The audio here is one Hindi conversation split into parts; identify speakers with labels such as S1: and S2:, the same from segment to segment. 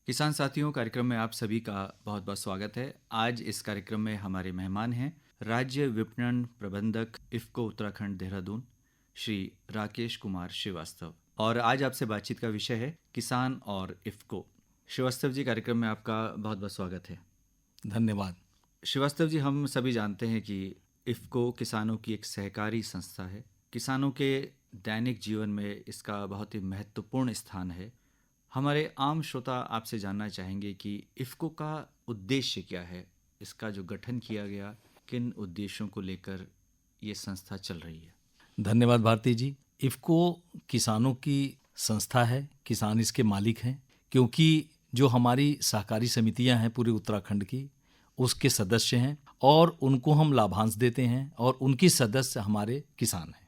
S1: किसान साथियों कार्यक्रम में आप सभी का बहुत बहुत स्वागत है। आज इस कार्यक्रम में हमारे मेहमान हैं राज्य विपणन प्रबंधक इफ्को उत्तराखंड देहरादून श्री राकेश कुमार श्रीवास्तव। और आज आपसे बातचीत का विषय है किसान और इफ्को। श्रीवास्तव जी, कार्यक्रम में आपका बहुत बहुत स्वागत है।
S2: धन्यवाद।
S1: श्रीवास्तव जी, हम सभी जानते हैं कि इफ्को किसानों की एक सहकारी संस्था है। किसानों के दैनिक जीवन में इसका बहुत ही महत्वपूर्ण स्थान है। हमारे आम श्रोता आपसे जानना चाहेंगे कि इफ्को का उद्देश्य क्या है, इसका जो गठन किया गया, किन उद्देश्यों को लेकर ये संस्था चल रही है।
S2: धन्यवाद भारती जी। इफ्को किसानों की संस्था है, किसान इसके मालिक हैं, क्योंकि जो हमारी सहकारी समितियां हैं पूरे उत्तराखंड की, उसके सदस्य हैं और उनको हम लाभांश देते हैं और उनकी सदस्य हमारे किसान हैं।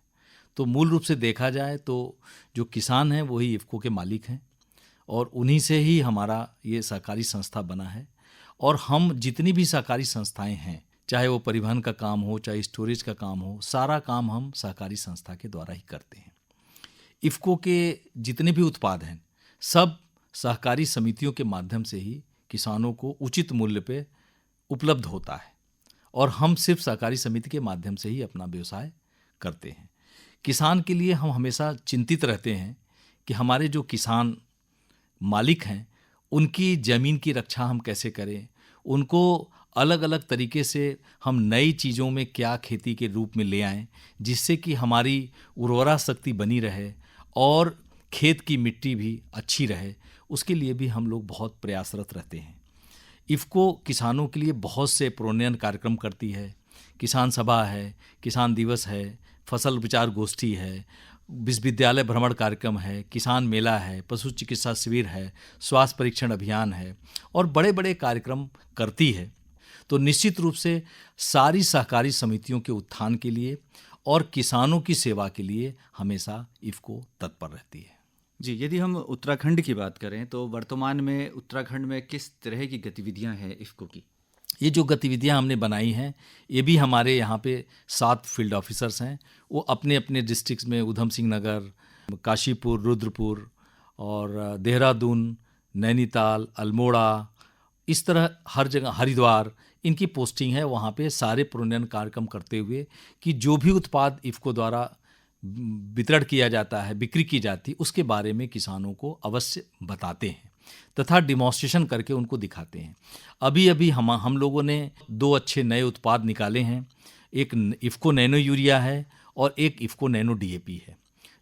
S2: तो मूल रूप से देखा जाए तो जो किसान हैं वही इफ्को के मालिक हैं और उन्हीं से ही हमारा ये सहकारी संस्था बना है। और हम जितनी भी सहकारी संस्थाएं हैं, चाहे वो परिवहन का काम हो, चाहे स्टोरेज का काम हो, सारा काम हम सहकारी संस्था के द्वारा ही करते हैं। इफ्को के जितने भी उत्पाद हैं सब सहकारी समितियों के माध्यम से ही किसानों को उचित मूल्य पे उपलब्ध होता है और हम सिर्फ सहकारी समिति के माध्यम से ही अपना व्यवसाय करते हैं। किसान के लिए हम हमेशा चिंतित रहते हैं कि हमारे जो किसान मालिक हैं उनकी ज़मीन की रक्षा हम कैसे करें, उनको अलग अलग तरीके से हम नई चीज़ों में क्या खेती के रूप में ले आएं जिससे कि हमारी उर्वरा शक्ति बनी रहे और खेत की मिट्टी भी अच्छी रहे, उसके लिए भी हम लोग बहुत प्रयासरत रहते हैं। इफ्को किसानों के लिए बहुत से प्रोन्नयन कार्यक्रम करती है। किसान सभा है, किसान दिवस है, फसल विचार गोष्ठी है, विश्वविद्यालय भ्रमण कार्यक्रम है, किसान मेला है, पशु चिकित्सा शिविर है, स्वास्थ्य परीक्षण अभियान है और बड़े बड़े कार्यक्रम करती है। तो निश्चित रूप से सारी सहकारी समितियों के उत्थान के लिए और किसानों की सेवा के लिए हमेशा इफ्को तत्पर रहती है।
S1: जी, यदि हम उत्तराखंड की बात करें तो वर्तमान में उत्तराखंड में किस तरह की गतिविधियां हैं इफ्को की।
S2: ये जो गतिविधियां हमने बनाई हैं, ये भी हमारे यहाँ पे 7 फील्ड ऑफिसर्स हैं। वो अपने अपने डिस्ट्रिक्ट्स में ऊधम सिंह नगर, काशीपुर, रुद्रपुर और देहरादून, नैनीताल, अल्मोड़ा, इस तरह हर जगह, हरिद्वार, इनकी पोस्टिंग है। वहाँ पे सारे प्रोन्नयन कार्यक्रम करते हुए कि जो भी उत्पाद इफ्को द्वारा वितरण किया जाता है, बिक्री की जाती है, उसके बारे में किसानों को अवश्य बताते हैं तथा डिमॉन्स्ट्रेशन करके उनको दिखाते हैं। अभी अभी हम लोगों ने 2 अच्छे नए उत्पाद निकाले हैं। एक इफ्को नैनो यूरिया है और एक इफ्को नैनो डीएपी है,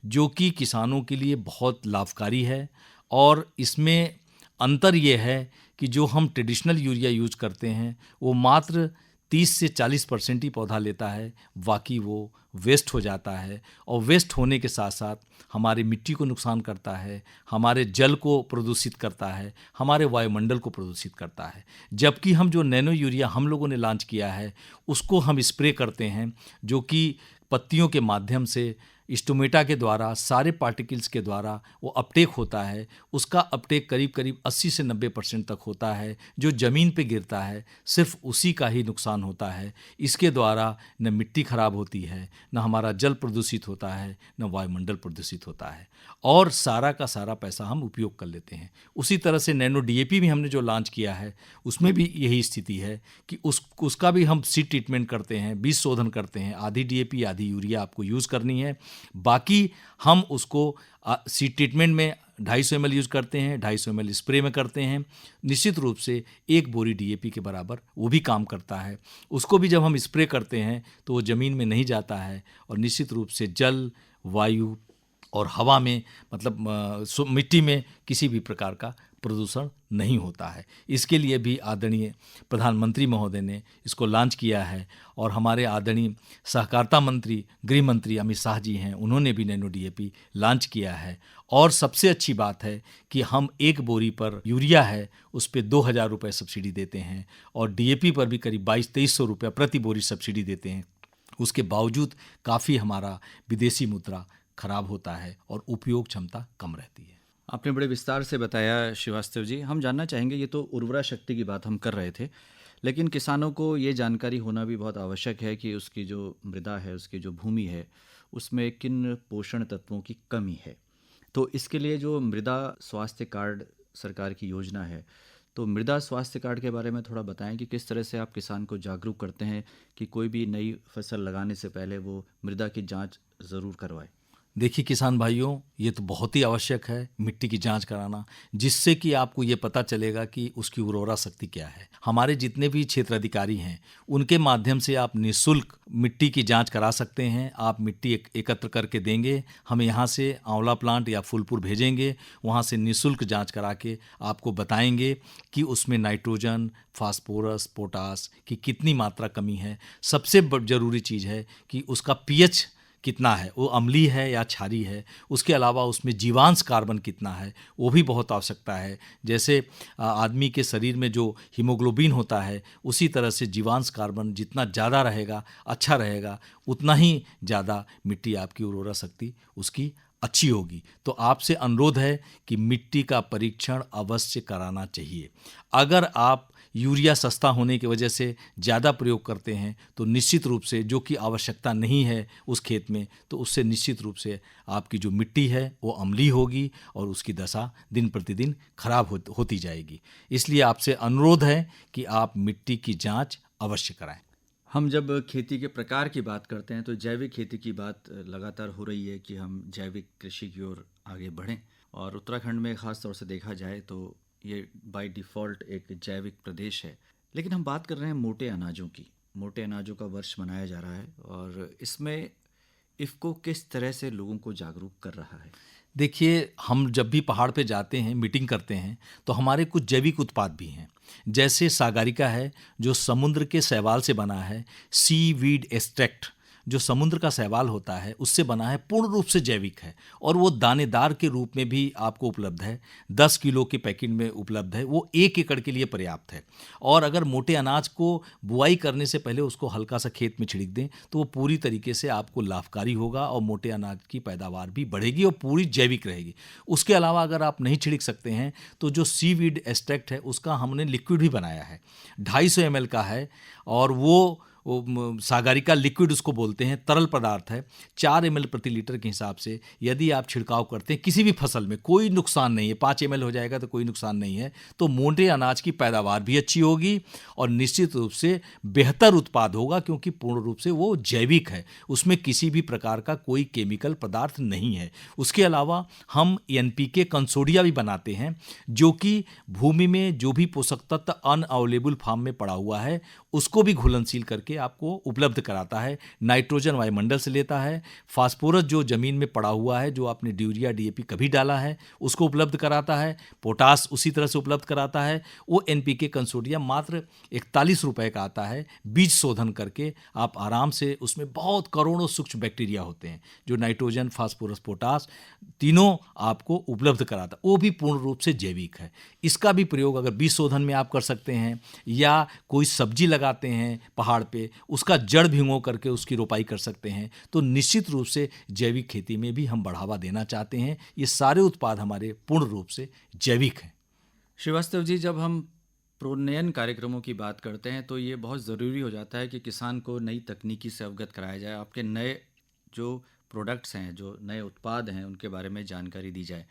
S2: जो कि किसानों के लिए बहुत लाभकारी है। और इसमें अंतर ये है कि जो हम ट्रेडिशनल यूरिया यूज करते हैं वो मात्र 30 से 40% ही पौधा लेता है, बाकी वो वेस्ट हो जाता है और वेस्ट होने के साथ साथ हमारी मिट्टी को नुकसान करता है, हमारे जल को प्रदूषित करता है, हमारे वायुमंडल को प्रदूषित करता है। जबकि हम जो नैनो यूरिया हम लोगों ने लॉन्च किया है उसको हम स्प्रे करते हैं, जो कि पत्तियों के माध्यम से स्टोमेटा के द्वारा सारे पार्टिकल्स के द्वारा वो अपटेक होता है। उसका अपटेक करीब करीब 80 से 90% तक होता है। जो ज़मीन पे गिरता है सिर्फ उसी का ही नुकसान होता है। इसके द्वारा न मिट्टी खराब होती है, न हमारा जल प्रदूषित होता है, न वायुमंडल प्रदूषित होता है और सारा का सारा पैसा हम उपयोग कर लेते हैं। उसी तरह से नैनो डीएपी भी हमने जो लॉन्च किया है उसमें भी यही स्थिति है कि उसका भी हम सीड ट्रीटमेंट करते हैं, बीज शोधन करते हैं। आधी डीएपी आधी यूरिया आपको यूज़ करनी है, बाकी हम उसको सीड ट्रीटमेंट में 250 ml यूज़ करते हैं, 250 ml स्प्रे में करते हैं। निश्चित रूप से 1 बोरी डीएपी के बराबर वो भी काम करता है। उसको भी जब हम स्प्रे करते हैं तो वो ज़मीन में नहीं जाता है और निश्चित रूप से जल, वायु और हवा में, मतलब मिट्टी में किसी भी प्रकार का प्रदूषण नहीं होता है। इसके लिए भी आदरणीय प्रधानमंत्री महोदय ने इसको लॉन्च किया है और हमारे आदरणीय सहकारिता मंत्री, गृह मंत्री अमित शाह जी हैं, उन्होंने भी नैनो डीएपी लॉन्च किया है। और सबसे अच्छी बात है कि हम 1 बोरी पर यूरिया है उस पर 2,000 रुपये सब्सिडी देते हैं और डीएपी पर भी करीब 2200-2300 रुपये प्रति बोरी सब्सिडी देते हैं। उसके बावजूद काफ़ी हमारा विदेशी मुद्रा खराब होता है और उपयोग क्षमता कम रहती है।
S1: आपने बड़े विस्तार से बताया श्रीवास्तव जी। हम जानना चाहेंगे, ये तो उर्वरा शक्ति की बात हम कर रहे थे, लेकिन किसानों को ये जानकारी होना भी बहुत आवश्यक है कि उसकी जो मृदा है, उसकी जो भूमि है, उसमें किन पोषण तत्वों की कमी है। तो इसके लिए जो मृदा स्वास्थ्य कार्ड सरकार की योजना है, तो मृदा स्वास्थ्य कार्ड के बारे में थोड़ा बताएं कि किस तरह से आप किसान को जागरूक करते हैं कि कोई भी नई फसल लगाने से पहले वो मृदा की जांच ज़रूर करवाए।
S2: देखिए किसान भाइयों, ये तो बहुत ही आवश्यक है मिट्टी की जांच कराना, जिससे कि आपको ये पता चलेगा कि उसकी उर्वरा शक्ति क्या है। हमारे जितने भी क्षेत्र अधिकारी हैं, उनके माध्यम से आप निःशुल्क मिट्टी की जांच करा सकते हैं। आप मिट्टी एकत्र करके देंगे, हम यहाँ से आंवला प्लांट या फूलपुर भेजेंगे, वहाँ से निःशुल्क जांच करा के आपको बताएंगे कि उसमें नाइट्रोजन, फास्फोरस, पोटास की कितनी मात्रा कमी है। सबसे ज़रूरी चीज़ है कि उसका पीएच कितना है, वो अम्लीय है या क्षारीय है। उसके अलावा उसमें जीवांश कार्बन कितना है, वो भी बहुत आवश्यकता है। जैसे आदमी के शरीर में जो हीमोग्लोबिन होता है, उसी तरह से जीवांश कार्बन जितना ज़्यादा रहेगा, अच्छा रहेगा, उतना ही ज़्यादा मिट्टी आपकी उर्वरा शक्ति उसकी अच्छी होगी। तो आपसे अनुरोध है कि मिट्टी का परीक्षण अवश्य कराना चाहिए। अगर आप यूरिया सस्ता होने की वजह से ज़्यादा प्रयोग करते हैं तो निश्चित रूप से, जो कि आवश्यकता नहीं है उस खेत में, तो उससे निश्चित रूप से आपकी जो मिट्टी है वो अम्लीय होगी और उसकी दशा दिन प्रतिदिन खराब होती जाएगी। इसलिए आपसे अनुरोध है कि आप मिट्टी की जांच अवश्य कराएं।
S1: हम जब खेती के प्रकार की बात करते हैं तो जैविक खेती की बात लगातार हो रही है कि हम जैविक कृषि की ओर आगे बढ़ें, और उत्तराखंड में ख़ास तौर से देखा जाए तो ये बाय डिफ़ॉल्ट एक जैविक प्रदेश है। लेकिन हम बात कर रहे हैं मोटे अनाजों की। मोटे अनाजों का वर्ष मनाया जा रहा है, और इसमें इफ़को किस तरह से लोगों को जागरूक कर रहा है?
S2: देखिए, हम जब भी पहाड़ पे जाते हैं, मीटिंग करते हैं, तो हमारे कुछ जैविक उत्पाद भी हैं। जैसे सागरिका है, जो समुद्र के शैवाल से बना है। सी वीड एक्सट्रैक्ट, जो समुद्र का शैवाल होता है, उससे बना है, पूर्ण रूप से जैविक है, और वो दानेदार के रूप में भी आपको उपलब्ध है। 10 किलो के पैकेट में उपलब्ध है। वो 1 एकड़ के लिए पर्याप्त है। और अगर मोटे अनाज को बुआई करने से पहले उसको हल्का सा खेत में छिड़क दें तो वो पूरी तरीके से आपको लाभकारी होगा, और मोटे अनाज की पैदावार भी बढ़ेगी और पूरी जैविक रहेगी। उसके अलावा अगर आप नहीं छिड़क सकते हैं तो जो सीवीड एक्सट्रैक्ट है, उसका हमने लिक्विड भी बनाया है। 250 ml का है, और वो सागरिका लिक्विड उसको बोलते हैं, तरल पदार्थ है। 4 ml प्रति लीटर के हिसाब से यदि आप छिड़काव करते हैं किसी भी फसल में, कोई नुकसान नहीं है। 5 ml हो जाएगा तो कोई नुकसान नहीं है। तो मोटे अनाज की पैदावार भी अच्छी होगी और निश्चित रूप से बेहतर उत्पाद होगा, क्योंकि पूर्ण रूप से वो जैविक है। उसमें किसी भी प्रकार का कोई केमिकल पदार्थ नहीं है। उसके अलावा हम NPK कंसोडिया भी बनाते हैं, जो कि भूमि में जो भी पोषक तत्व अनअवेलेबल फॉर्म में पड़ा हुआ है, उसको भी घुलनशील करके आपको उपलब्ध कराता है। नाइट्रोजन वायुमंडल से लेता है। फास्फोरस जो जमीन में पड़ा हुआ है, जो आपने यूरिया DAP कभी डाला है, उसको उपलब्ध कराता है। पोटास उसी तरह से उपलब्ध कराता है। वो NPK कंसोडियम मात्र 41 रुपए का आता है। बीज शोधन करके आप आराम से, उसमें बहुत करोड़ों सूक्ष्म बैक्टीरिया होते हैं जो नाइट्रोजन, फास्फोरस, पोटास तीनों आपको उपलब्ध कराता है। वो भी पूर्ण रूप से जैविक है। इसका भी प्रयोग अगर बीज शोधन में आप कर सकते हैं, या कोई सब्जी लगाते हैं पहाड़ पे, उसका जड़ भिगो करके उसकी रोपाई कर सकते हैं, तो निश्चित रूप से जैविक खेती में भी हम बढ़ावा देना चाहते हैं। ये सारे उत्पाद हमारे पूर्ण रूप से जैविक हैं।
S1: श्रीवास्तव जी, जब हम प्रोन्नयन कार्यक्रमों की बात करते हैं तो ये बहुत ज़रूरी हो जाता है कि किसान को नई तकनीकी से अवगत कराया जाए, आपके नए जो प्रोडक्ट्स हैं, जो नए उत्पाद हैं, उनके बारे में जानकारी दी जाए।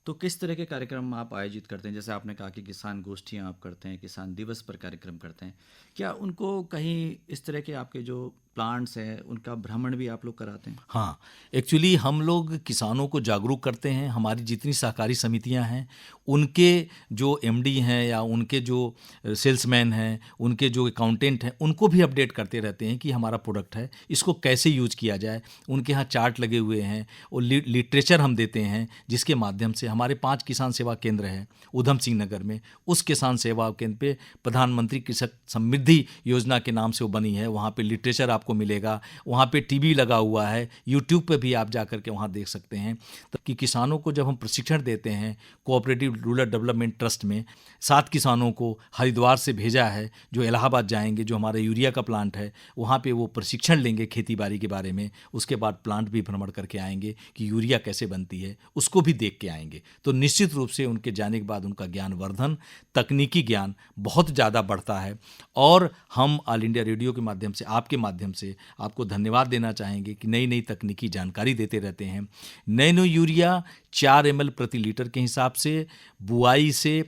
S1: तो किस तरह के कार्यक्रम आप आयोजित करते हैं? जैसे आपने कहा कि किसान गोष्ठियाँ आप करते हैं, किसान दिवस पर कार्यक्रम करते हैं, क्या उनको कहीं इस तरह के आपके जो प्लांट्स हैं उनका भ्रमण भी आप लोग कराते हैं?
S2: हाँ, एक्चुअली हम लोग किसानों को जागरूक करते हैं। हमारी जितनी सहकारी समितियां हैं, उनके जो MD हैं या उनके जो सेल्समैन हैं, उनके जो अकाउंटेंट हैं, उनको भी अपडेट करते रहते हैं कि हमारा प्रोडक्ट है, इसको कैसे यूज किया जाए। उनके यहाँ चार्ट लगे हुए हैं और लिटरेचर हम देते हैं, जिसके माध्यम से हमारे 5 किसान सेवा केंद्र हैं ऊधम सिंह नगर में। उस किसान सेवा केंद्र पे प्रधानमंत्री कृषक समृद्धि योजना के नाम से वो बनी है। वहाँ पे लिटरेचर आपको मिलेगा। वहाँ पे टीवी लगा हुआ है। यूट्यूब पे भी आप जा करके वहाँ देख सकते हैं। तो कि किसानों को जब हम प्रशिक्षण देते हैं कोऑपरेटिव रूरल डेवलपमेंट ट्रस्ट में, 7 किसानों को हरिद्वार से भेजा है जो इलाहाबाद जाएंगे, जो हमारा यूरिया का प्लांट है, वहाँ पे वो प्रशिक्षण लेंगे खेती बाड़ी के बारे में। उसके बाद प्लांट भी भ्रमण करके आएंगे कि यूरिया कैसे बनती है, उसको भी देख के आएंगे। तो निश्चित रूप से उनके जाने के बाद उनका ज्ञान वर्धन, तकनीकी ज्ञान बहुत ज़्यादा बढ़ता है। और हम ऑल इंडिया रेडियो के माध्यम से, आपके माध्यम से आपको धन्यवाद देना चाहेंगे कि नई नई तकनीकी जानकारी देते रहते हैं। नैनो यूरिया 4 ml प्रति लीटर के हिसाब से बुआई से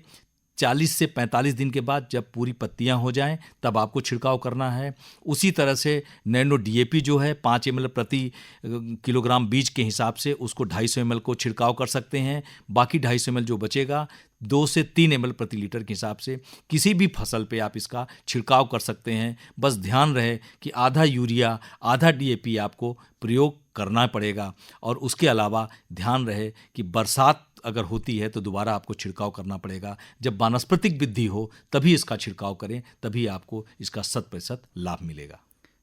S2: 40 से 45 दिन के बाद जब पूरी पत्तियां हो जाएं तब आपको छिड़काव करना है। उसी तरह से नैनो डीएपी जो है 5 ml प्रति किलोग्राम बीज के हिसाब से उसको 250 ml को छिड़काव कर सकते हैं। बाकी 250 ml जो बचेगा 2 से 3 ml प्रति लीटर के हिसाब से किसी भी फसल पे आप इसका छिड़काव कर सकते हैं। बस ध्यान रहे कि आधा यूरिया आधा डीएपी आपको प्रयोग करना पड़ेगा और उसके अलावा ध्यान रहे कि बरसात अगर होती है तो दोबारा आपको छिड़काव करना पड़ेगा। जब वानस्पतिक वृद्धि हो तभी इसका छिड़काव करें, तभी आपको इसका 100% लाभ मिलेगा।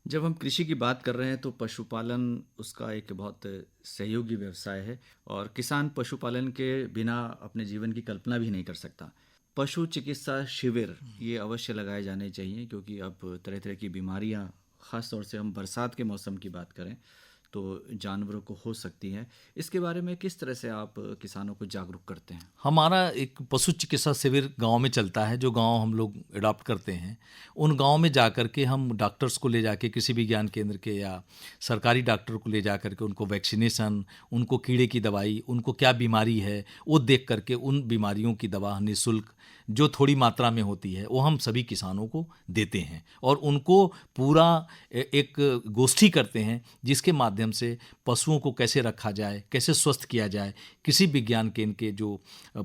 S1: जब हम कृषि की बात कर रहे हैं तो पशुपालन उसका एक बहुत सहयोगी व्यवसाय है और किसान पशुपालन के बिना अपने जीवन की कल्पना भी नहीं कर सकता। पशु चिकित्सा शिविर ये अवश्य लगाए जाने चाहिए क्योंकि अब तरह तरह की बीमारियां, ख़ास तौर से हम बरसात के मौसम की बात करें तो जानवरों को हो सकती हैं। इसके बारे में किस तरह से आप किसानों को जागरूक करते हैं?
S2: हमारा एक पशु चिकित्सा शिविर गांव में चलता है, जो गांव हम लोग अडॉप्ट करते हैं। उन गांव में जा कर के हम डॉक्टर्स को ले जाके किसी भी ज्ञान केंद्र के या सरकारी डॉक्टर को ले जा कर के उनको वैक्सीनेशन, उनको कीड़े की दवाई, उनको क्या बीमारी है वो देख करके उन बीमारियों की दवा निःशुल्क जो थोड़ी मात्रा में होती है वो हम सभी किसानों को देते हैं और उनको पूरा एक गोष्ठी करते हैं जिसके माध्यम से पशुओं को कैसे रखा जाए, कैसे स्वस्थ किया जाए। किसी विज्ञान केंद्र के जो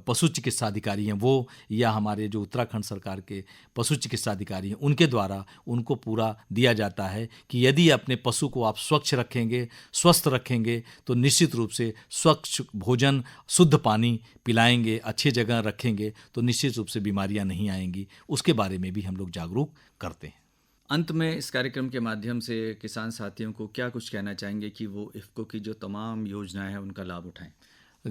S2: पशु चिकित्सा अधिकारी हैं वो या हमारे जो उत्तराखंड सरकार के पशु चिकित्सा अधिकारी हैं उनके द्वारा उनको पूरा दिया जाता है कि यदि अपने पशु को आप स्वच्छ रखेंगे, स्वस्थ रखेंगे तो निश्चित रूप से स्वच्छ भोजन, शुद्ध पानी पिलाएंगे, अच्छी जगह रखेंगे तो निश्चित रूप से बीमारियां नहीं आएंगी। उसके बारे में भी हम लोग जागरूक करते हैं।
S1: अंत में इस कार्यक्रम के माध्यम से किसान साथियों को क्या कुछ कहना चाहेंगे कि वो इफ़को की जो तमाम योजनाएं हैं उनका लाभ उठाएं?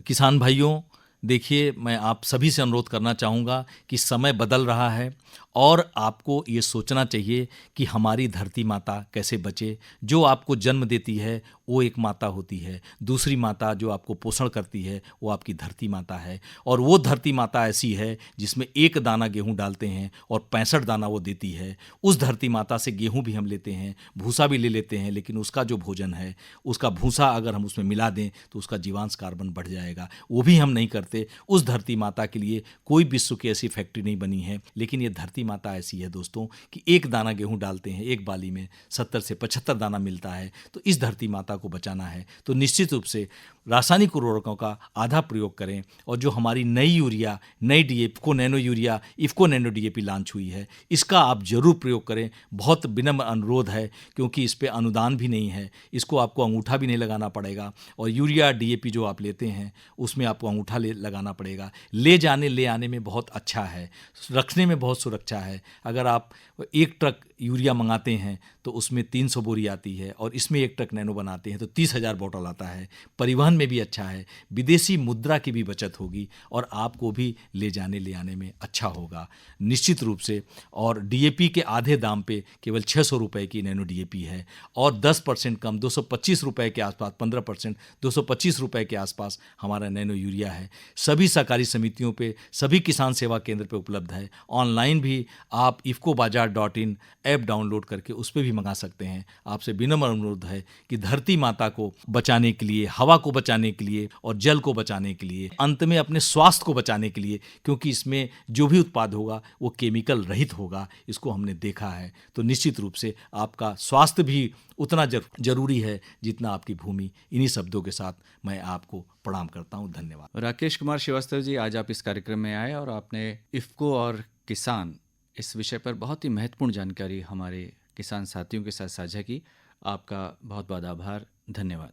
S2: किसान भाइयों, देखिए, मैं आप सभी से अनुरोध करना चाहूँगा कि समय बदल रहा है और आपको ये सोचना चाहिए कि हमारी धरती माता कैसे बचे। जो आपको जन्म देती है वो एक माता होती है, दूसरी माता जो आपको पोषण करती है वो आपकी धरती माता है और वो धरती माता ऐसी है जिसमें एक दाना गेहूं डालते हैं और 65 दाना वो देती है। उस धरती माता से गेहूं भी हम लेते हैं, भूसा भी ले लेते हैं, लेकिन उसका जो भोजन है, उसका भूसा अगर हम उसमें मिला दें तो उसका जीवांश कार्बन बढ़ जाएगा। वो भी हम नहीं करते। उस धरती माता के लिए कोई विश्व की ऐसी फैक्ट्री नहीं बनी है, लेकिन ये धरती माता ऐसी है दोस्तों कि एक दाना गेहूं डालते हैं, एक बाली में 70 से 75 दाना मिलता है। तो इस धरती माता को बचाना है तो निश्चित रूप से रासायनिक उर्वरकों का आधा प्रयोग करें और जो हमारी नई यूरिया, नई IFFCO nano urea, IFFCO nano DAP launch हुई है, इसका आप जरूर प्रयोग करें। बहुत विनम्र अनुरोध है क्योंकि इस पे अनुदान भी नहीं है, इसको आपको अंगूठा भी नहीं लगाना पड़ेगा और यूरिया डीएपी जो आप लेते हैं उसमें आपको अंगूठा लगाना पड़ेगा। ले जाने ले आने में बहुत अच्छा है, रखने में बहुत सुरक्षा है। अगर आप एक ट्रक यूरिया मंगाते हैं तो उसमें 300 बोरी आती है और इसमें एक ट्रक नैनो बनाते हैं तो 30,000 बोतल आता है। परिवहन में भी अच्छा है, विदेशी मुद्रा की भी बचत होगी और आपको भी ले जाने ले आने में अच्छा होगा निश्चित रूप से। और डीएपी के आधे दाम पे केवल 600 रुपये की नैनो डीएपी है और 10% कम 225 रुपये के आसपास, 15% 225 रुपये के आसपास हमारा नैनो यूरिया है। सभी सहकारी समितियों पे, सभी किसान सेवा केंद्र पे उपलब्ध है। ऑनलाइन भी आप ifcobazaar.in ऐप डाउनलोड करके उस पर भी मंगा सकते हैं। आपसे विनम्र अनुरोध है कि धरती माता को बचाने के लिए, हवा को बचाने के लिए और जल को बचाने के लिए, अंत में अपने स्वास्थ्य को बचाने के लिए, क्योंकि इसमें जो भी उत्पाद होगा वो केमिकल रहित होगा, इसको हमने देखा है। तो निश्चित रूप से आपका स्वास्थ्य भी उतना जरूरी है जितना आपकी भूमि। इन्हीं शब्दों के साथ मैं आपको प्रणाम करता हूँ। धन्यवाद।
S1: राकेश कुमार श्रीवास्तव जी, आज आप इस कार्यक्रम में आए और आपने इफ़को और किसान इस विषय पर बहुत ही महत्वपूर्ण जानकारी हमारे किसान साथियों के साथ साझा की। आपका बहुत बहुत आभार। धन्यवाद।